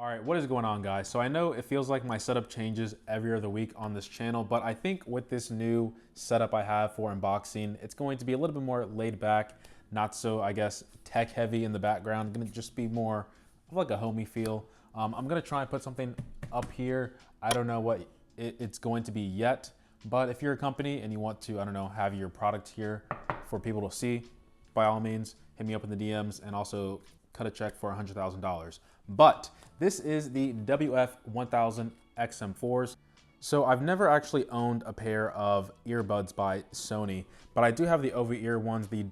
All right, what is going on, guys? So I know it feels like my setup changes every other week on this channel, but I think with this new setup I have for unboxing, it's going to be a little bit more laid back, not so, I guess, tech heavy in the background. Gonna just be more of like a homey feel. I'm gonna try and put something up here. I don't know what it's going to be yet, but if you're a company and you want to, I don't know, have your product here for people to see, by all means, hit me up in the DMs and also cut a check for $100,000. But this is the WF-1000XM4s. So I've never actually owned a pair of earbuds by Sony, but I do have the over-ear ones, the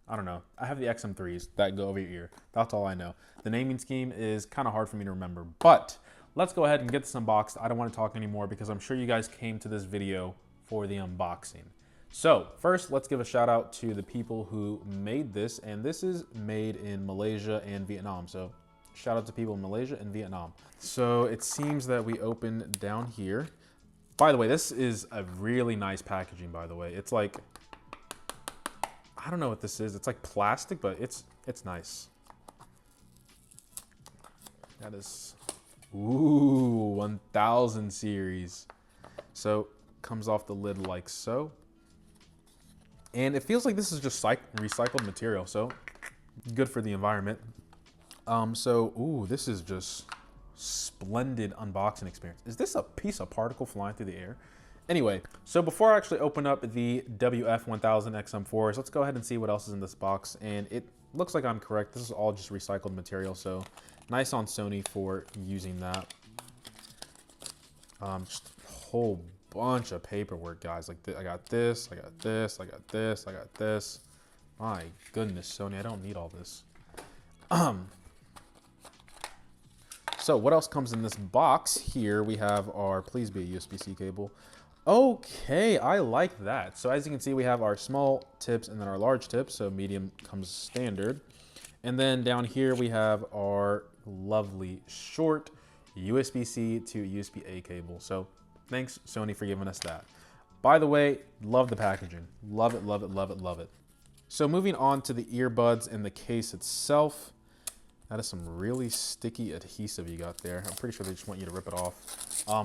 I don't know. I have the XM3s that go over your ear. That's all I know. The naming scheme is kind of hard for me to remember, but let's go ahead and get this unboxed. I don't want to talk anymore because I'm sure you guys came to this video for the unboxing. So first, let's give a shout out to the people who made this, and this is made in Malaysia and Vietnam. So shout out to people in Malaysia and Vietnam. So it seems that we open down here. By the way, this is a really nice packaging, by the way. It's like, I don't know what this is. It's like plastic, but it's nice. That is, ooh, 1000 series. So comes off the lid like so. And it feels like this is just recycled material, so good for the environment. Ooh, this is just splendid unboxing experience. Is this a piece of particle flying through the air? Anyway, so before I actually open up the WF-1000XM4s, let's go ahead and see what else is in this box. And it looks like I'm correct. This is all just recycled material, so nice on Sony for using that. Just a whole bunch of paperwork, guys. Like I got this, I got this, I got this, I got this. My goodness, Sony, I don't need all this. So what else comes in this box? Here we have our, please be a USB-C cable. Okay, I like that. So as you can see, we have our small tips and then our large tips. So medium comes standard. And then down here we have our lovely short USB-C to USB-A cable. So thanks, Sony, for giving us that. By the way, love the packaging. Love it, love it, love it, love it. So moving on to the earbuds and the case itself. That is some really sticky adhesive you got there. I'm pretty sure they just want you to rip it off.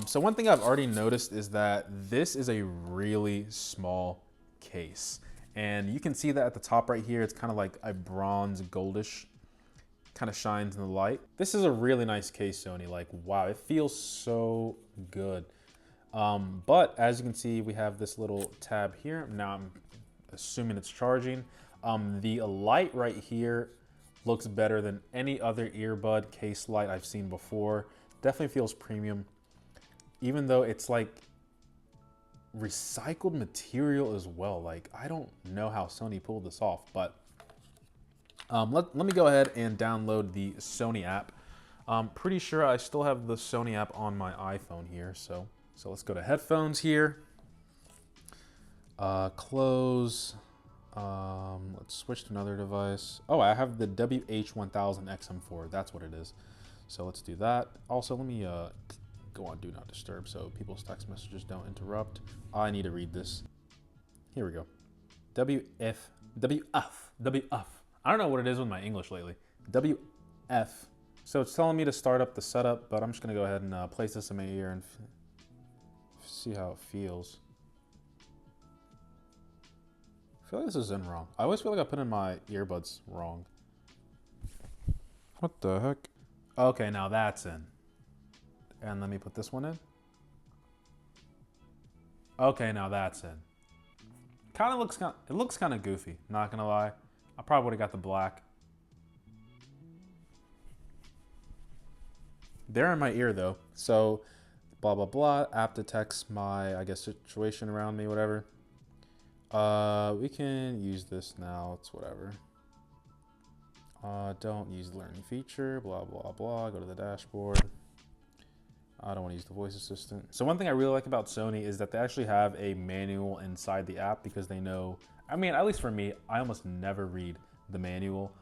So one thing I've already noticed is that this is a really small case. And you can see that at the top right here, it's kind of like a bronze goldish, kind of shines in the light. This is a really nice case, Sony. Like, wow, it feels so good. But as you can see, we have this little tab here. Now I'm assuming it's charging. The light right here looks better than any other earbud case light I've seen before. Definitely feels premium, even though it's like recycled material as well. Like, I don't know how Sony pulled this off, but let me go ahead and download the Sony app. I'm pretty sure I still have the Sony app on my iPhone here, so let's go to headphones here. Close. Let's switch to another device. Oh, I have the WH-1000XM4. That's what it is. So let's do that. Also, let me go on Do Not Disturb so people's text messages don't interrupt. I need to read this. Here we go. WF. I don't know what it is with my English lately. WF. So it's telling me to start up the setup, but I'm just going to go ahead and place this in my ear and see how it feels. I feel like this is in wrong. I always feel like I put in my earbuds wrong. What the heck? Okay, now that's in. And let me put this one in. Okay, now that's in. It looks kind of goofy, not gonna lie. I probably would have got the black. They're in my ear though. So blah, blah, blah. App detects my, I guess, situation around me, whatever. We can use this now, it's whatever. Don't use the learning feature, blah, blah, blah. Go to the dashboard. I don't want to use the voice assistant. So one thing I really like about Sony is that they actually have a manual inside the app because they know, I mean, at least for me, I almost never read the manual.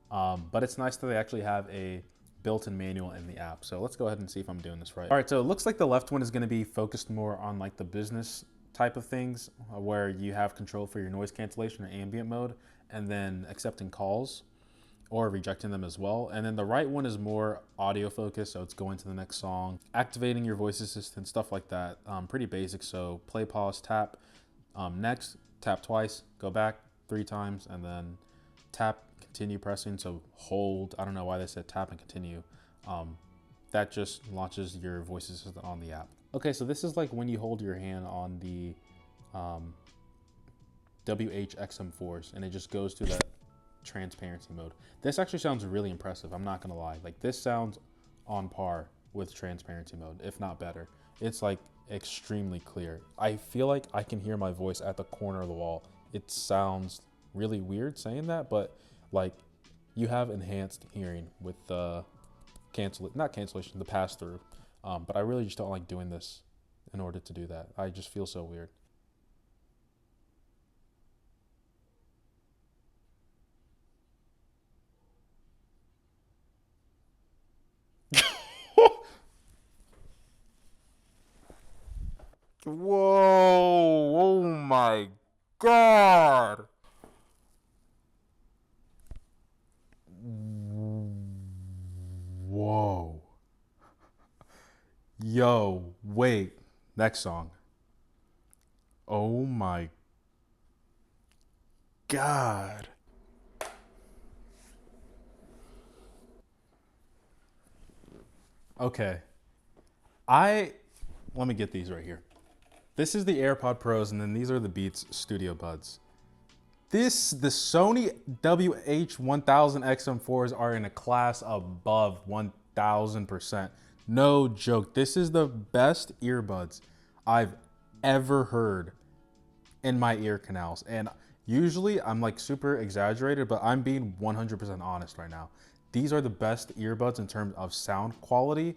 But it's nice that they actually have a built-in manual in the app. So let's go ahead and see if I'm doing this right. All right, so it looks like the left one is going to be focused more on like the business type of things where you have control for your noise cancellation or ambient mode and then accepting calls. or rejecting them as well. And then the right one is more audio focused, so it's going to the next song, activating your voice assistant, stuff like that. Pretty basic. So play, pause, tap, next, tap twice, go back 3 times, and then tap, continue pressing. So hold, I don't know why they said tap and continue. That just launches your voice assistant on the app. Okay, so this is like when you hold your hand on the WH-XM4s and it just goes to that transparency mode. This actually sounds really impressive, I'm not gonna lie. Like, this sounds on par with transparency mode, if not better. It's like extremely clear. I feel like I can hear my voice at the corner of the wall. It sounds really weird saying that, but like, you have enhanced hearing with the the pass-through. But I really just don't like doing this in order to do that. I just feel so weird. Whoa, oh my God. Whoa. Yo, wait. Next song. Oh my God. Okay. Let me get these right here. This is the AirPod Pros, and then these are the Beats Studio Buds. The Sony WH-1000XM4s are in a class above 1000%. No joke. This is the best earbuds I've ever heard in my ear canals. And usually I'm like super exaggerated, but I'm being 100% honest right now. These are the best earbuds in terms of sound quality,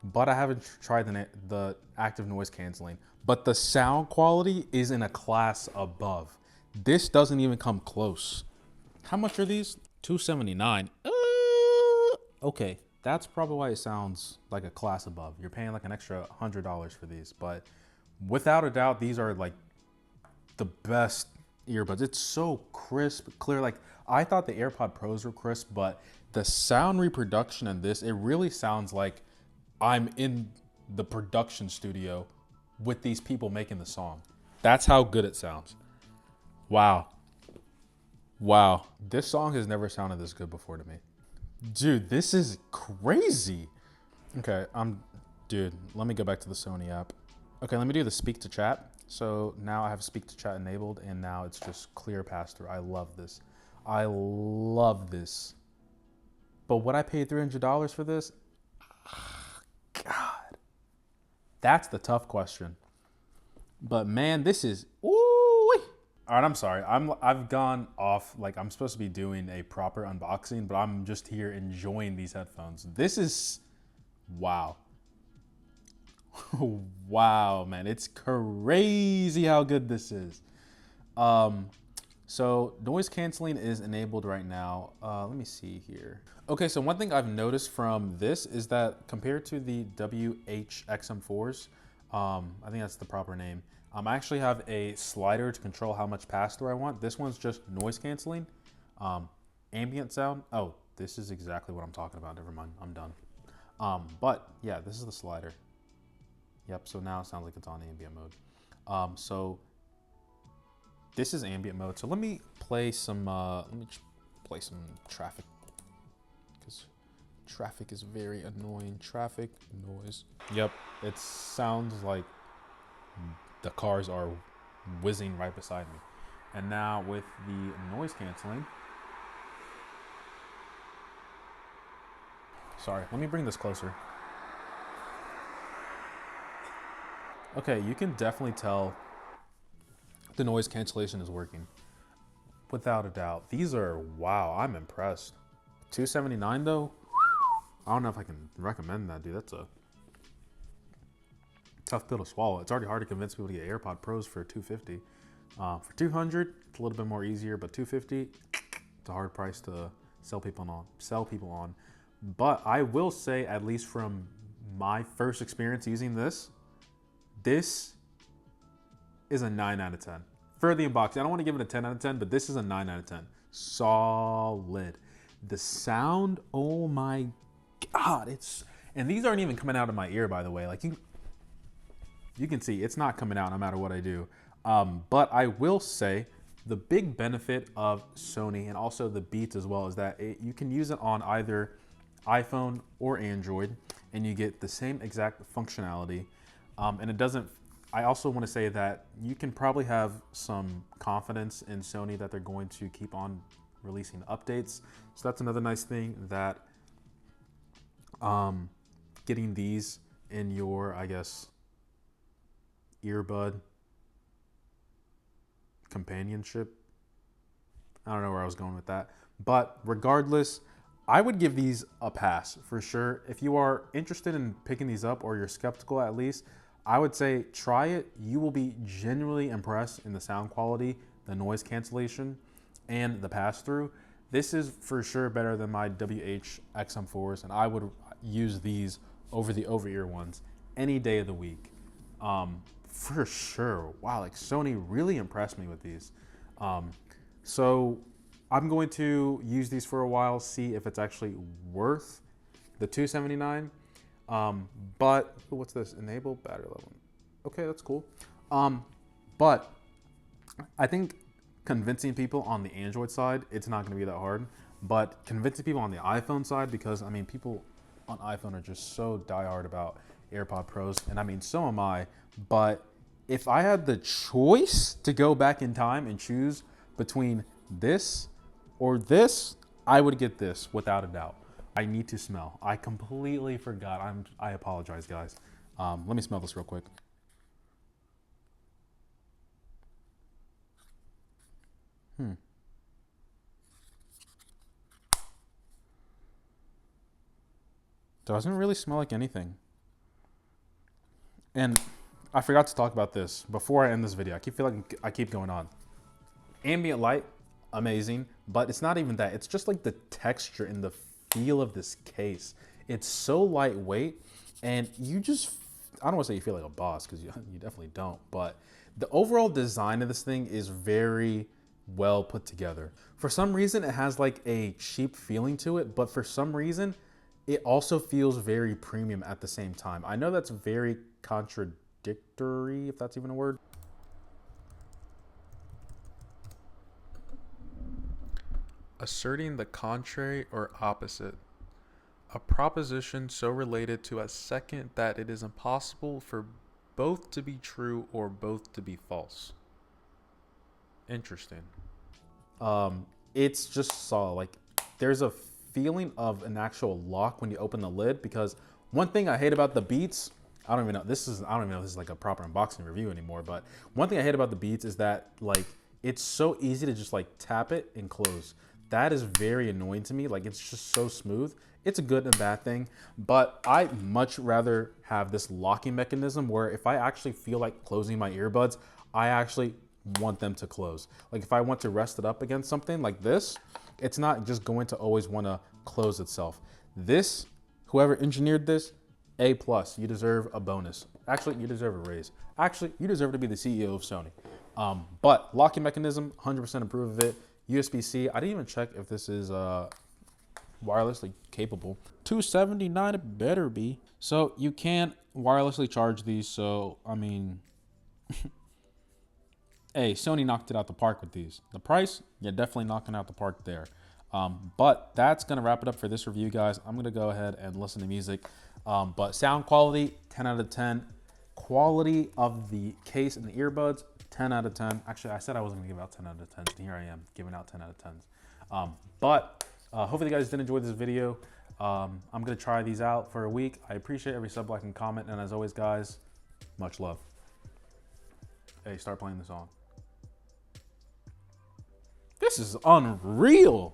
but I haven't tried the active noise canceling. But the sound quality is in a class above. This doesn't even come close. How much are these? $279. Okay, that's probably why it sounds like a class above. You're paying like an extra $100 for these, but without a doubt, these are like the best earbuds. It's so crisp, clear. Like, I thought the AirPod Pros were crisp, but the sound reproduction in this, it really sounds like I'm in the production studio with these people making the song. That's how good it sounds. Wow. Wow. This song has never sounded this good before to me. Dude, this is crazy. Okay, dude, let me go back to the Sony app. Okay, let me do the speak to chat. So now I have speak to chat enabled, and now it's just clear pass through. I love this. I love this. But would I pay $300 for this? God, that's the tough question. But man, this is ooh. All right, I'm sorry. I've gone off. Like, I'm supposed to be doing a proper unboxing, but I'm just here enjoying these headphones. This is wow. Wow, man, it's crazy how good this is. So noise canceling is enabled right now. Let me see here. Okay, so one thing I've noticed from this is that compared to the WH-XM4s, I think that's the proper name. I actually have a slider to control how much pass-through I want. This one's just noise canceling, ambient sound. Oh, this is exactly what I'm talking about. Never mind, I'm done. But yeah, this is the slider. Yep, so now it sounds like it's on ambient mode. So this is ambient mode. So let me play some traffic, because traffic is very annoying. Traffic noise. Yep, it sounds like the cars are whizzing right beside me. And now with the noise canceling, sorry, let me bring this closer. Okay, you can definitely tell the noise cancellation is working. Without a doubt. These are, wow, I'm impressed. $279 though? I don't know if I can recommend that, dude. That's a tough pill to swallow. It's already hard to convince people to get AirPod Pros for $250. For $200, it's a little bit more easier, but $250, it's a hard price to sell people on. But I will say, at least from my first experience using this is a 9 out of 10. For the unboxing, I don't want to give it a 10 out of 10, but this is a 9 out of 10. Solid. The sound, oh my God, and these aren't even coming out of my ear, by the way. Like you can see it's not coming out no matter what I do. But I will say the big benefit of Sony and also the Beats as well is that you can use it on either iPhone or Android and you get the same exact functionality. And it doesn't, I also want to say that you can probably have some confidence in Sony that they're going to keep on releasing updates. So that's another nice thing, that getting these in your, I guess, earbud companionship. I don't know where I was going with that, but regardless, I would give these a pass for sure. If you are interested in picking these up, or you're skeptical at least, I would say try it. You will be genuinely impressed in the sound quality, the noise cancellation, and the pass-through. This is for sure better than my WH-XM4s, and I would use these over the over-ear ones any day of the week. For sure. Wow, like Sony really impressed me with these. So I'm going to use these for a while, see if it's actually worth the $279. But what's this? Enable battery level. Okay, that's cool. But I think convincing people on the Android side, it's not going to be that hard. But convincing people on the iPhone side, because I mean, people on iPhone are just so diehard about AirPod Pros, and I mean, so am I. But if I had the choice to go back in time and choose between this or this, I would get this without a doubt. I need to smell. I completely forgot. I apologize, guys. Let me smell this real quick. Doesn't really smell like anything. And I forgot to talk about this before I end this video. I keep feeling like I keep going on. Ambient light, amazing, but it's not even that. It's just like the texture and the feel of this case. It's so lightweight, and you just, I don't want to say you feel like a boss, because you definitely don't, but the overall design of this thing is very well put together. For some reason, it has like a cheap feeling to it, but for some reason, it also feels very premium at the same time. I know that's very contradictory, if that's even a word. Asserting the contrary or opposite. A proposition so related to a second that it is impossible for both to be true or both to be false. Interesting. It's just solid. Like, there's a feeling of an actual lock when you open the lid, because one thing I hate about the Beats, I don't even know if this is like a proper unboxing review anymore, but one thing I hate about the Beats is that, like, it's so easy to just like tap it and close. That is very annoying to me. Like, it's just so smooth. It's a good and bad thing, but I much rather have this locking mechanism where if I actually feel like closing my earbuds, I actually want them to close. Like, if I want to rest it up against something like this, it's not just going to always want to close itself. This, whoever engineered this, A+, you deserve a bonus. Actually, you deserve a raise. Actually, you deserve to be the CEO of Sony. But locking mechanism, 100% approve of it. USB-C, I didn't even check if this is wirelessly capable. $279, it better be. So you can wirelessly charge these, so I mean, hey, Sony knocked it out the park with these. The price, you're definitely knocking out the park there. But that's gonna wrap it up for this review, guys. I'm gonna go ahead and listen to music. But sound quality, 10 out of 10. Quality of the case and the earbuds, 10 out of 10. Actually, I said I wasn't gonna give out 10 out of 10s, and here I am giving out 10 out of 10s. But hopefully you guys did enjoy this video. I'm gonna try these out for a week. I appreciate every sub, like, and comment, and as always, guys, much love. Hey, start playing the song. This is unreal.